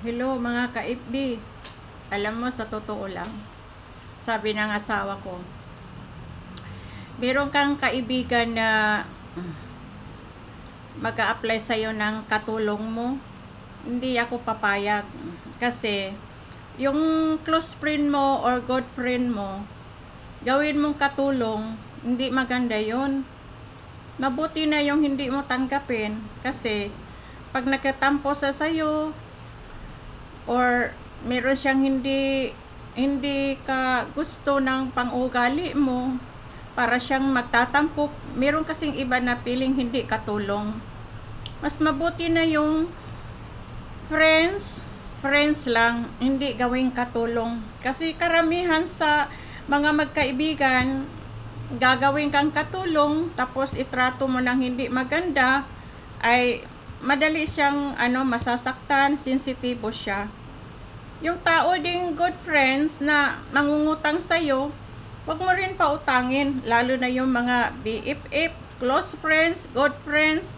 Hello mga ka-FB. Alam mo, sa totoo lang, sabi ng asawa ko, meron kang kaibigan na mag-a-apply sa'yo ng katulong mo. Hindi ako papayag. Kasi, yung close friend mo or good friend mo, gawin mong katulong, hindi maganda yun. Mabuti na yung hindi mo tanggapin. Kasi, pag nagkatampo sa sa'yo, or meron siyang hindi ka gusto ng pang-ugali mo, para siyang magtatampo. Meron kasing iba na piling hindi katulong. Mas mabuti na yung friends lang, hindi gawing katulong. Kasi karamihan sa mga magkaibigan, gagawin kang katulong tapos itrato mo ng hindi maganda, ay madali siyang masasaktan, sensitibo siya. Yung tao ding good friends na mangungutang sa'yo, wag mo rin pautangin, lalo na yung mga BFF, close friends, good friends.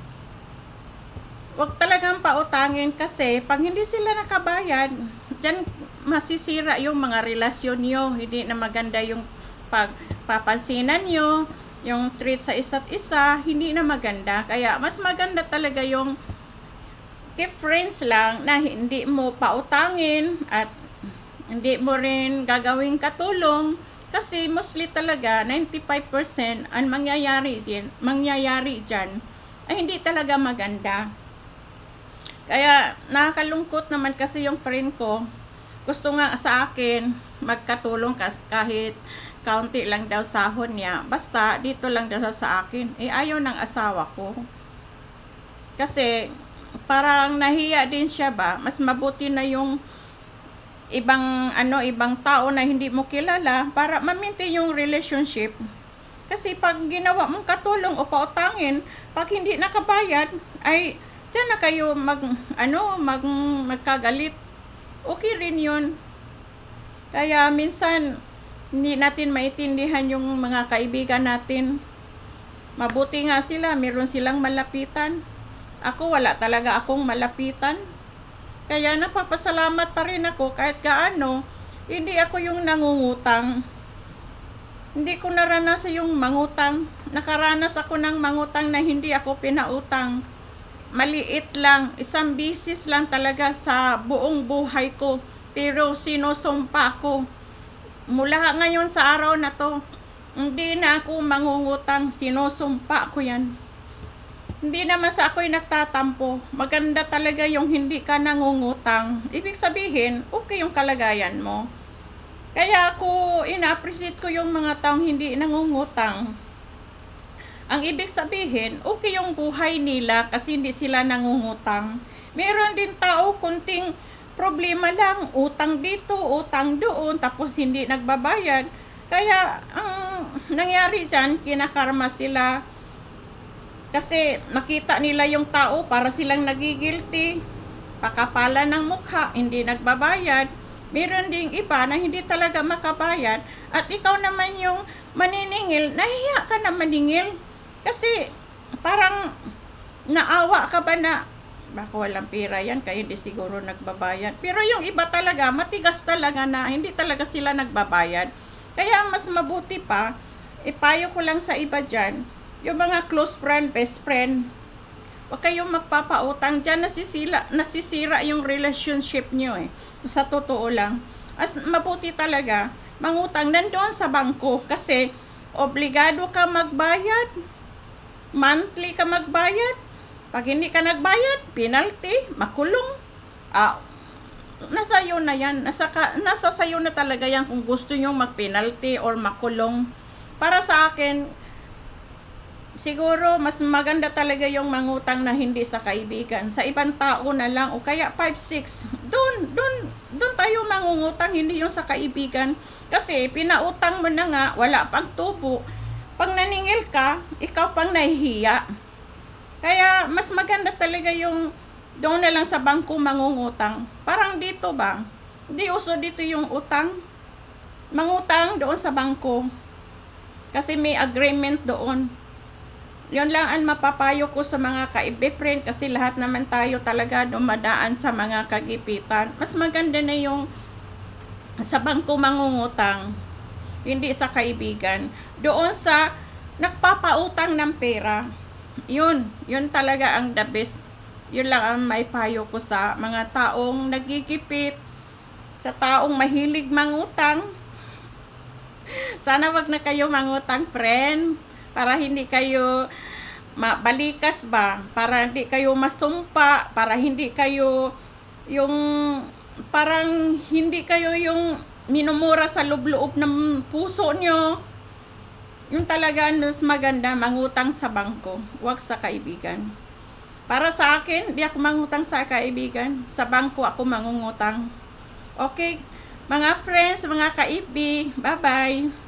Wag talagang pautangin kasi pag hindi sila nakabayad, dyan masisira yung mga relasyon nyo. Hindi na maganda yung pagpapansinan nyo, yung treat sa isa't isa, hindi na maganda. Kaya mas maganda talaga yung keep friends lang na hindi mo pautangin at hindi mo rin gagawing katulong, kasi mostly talaga 95% ang mangyayari dyan ay hindi talaga maganda. Kaya nakakalungkot naman kasi yung friend ko, gusto nga sa akin magkatulong kahit kaunti lang daw sahod niya, basta dito lang daw sa akin. Ayaw ng asawa ko kasi parang nahiya din siya ba. Mas mabuti na yung ibang tao na hindi mo kilala para ma-maintain yung relationship. Kasi pag ginawa mong katulong o pautangin, pag hindi nakabayad, ay diyan na kayo magkagalit. Okay rin yun. Kaya minsan hindi natin maintindihan yung mga kaibigan natin. Mabuti nga sila, meron silang malapitan. Ako, wala talaga akong malapitan. Kaya napapasalamat pa rin ako kahit gaano, hindi ako yung nangungutang. Hindi ko naranasan yung mangutang. Nakaranas ako ng mangutang na hindi ako pinautang. Maliit lang, isang bisis lang talaga sa buong buhay ko. Pero sinusumpa ko, mula ngayon sa araw na to, hindi na ako mangungutang. Sinusumpa ko yan. Hindi naman sa ako'y nagtatampo. Maganda talaga yung hindi ka nangungutang. Ibig sabihin, okay yung kalagayan mo. Kaya ako, ina-appreciate ko yung mga taong hindi nangungutang. Ang ibig sabihin, okay yung buhay nila kasi hindi sila nangungutang. Meron din tao, kunting problema lang, utang dito, utang doon, tapos hindi nagbabayad. Kaya, ang nangyari dyan, kinakarma sila. Kasi nakita nila yung tao, para silang nagigilty, pakapala ng mukha, hindi nagbabayad. Meron ding iba na hindi talaga makabayad, at ikaw naman yung maniningil, nahiya ka na maningil. Kasi parang naawa ka ba na, baka walang pera yan, kaya hindi siguro nagbabayad. Pero yung iba talaga, matigas talaga na hindi talaga sila nagbabayad. Kaya mas mabuti pa, ipayo ko lang sa iba dyan, yung mga close friend, best friend, huwag kayong magpapautang dyan, nasisira yung relationship nyo sa totoo lang. As mabuti talaga, mangutang nandoon sa bangko, kasi obligado ka magbayad, monthly ka magbayad. Pag hindi ka nagbayad, penalty, makulong. Nasa iyo na yan, nasa sayo na talaga yan kung gusto nyo mag-penalty or makulong. Para sa akin, siguro mas maganda talaga yung mangutang na hindi sa kaibigan, sa ibang tao na lang, o kaya 5-6, doon tayo mangungutang, hindi yung sa kaibigan. Kasi pinautang mo na nga, wala pang tubo. Pag naningil ka, ikaw pang nahihiya. Kaya mas maganda talaga yung doon na lang sa bangko mangungutang. Parang dito ba, hindi uso dito yung utang, mangutang doon sa bangko, kasi may agreement doon. Yun lang ang mapapayo ko sa mga friend, kasi lahat naman tayo talaga dumadaan sa mga kagipitan. Mas maganda na yung sa bangko mangungutang, hindi sa kaibigan. Doon sa nagpapautang ng pera, yun talaga ang the best. Yun lang ang may payo ko sa mga taong nagigipit, sa taong mahilig mangutang. Sana wag na kayo mangutang, friend, para hindi kayo balikas ba, para hindi kayo masumpa, para hindi kayo yung parang hindi kayo yung minumura sa loob-loob ng puso nyo. Yung talaga mas maganda mangutang sa bangko, wag sa kaibigan. Para sa akin, di ako mangutang sa kaibigan, sa bangko ako mangungutang. Okay, mga friends, mga kaibi, bye-bye.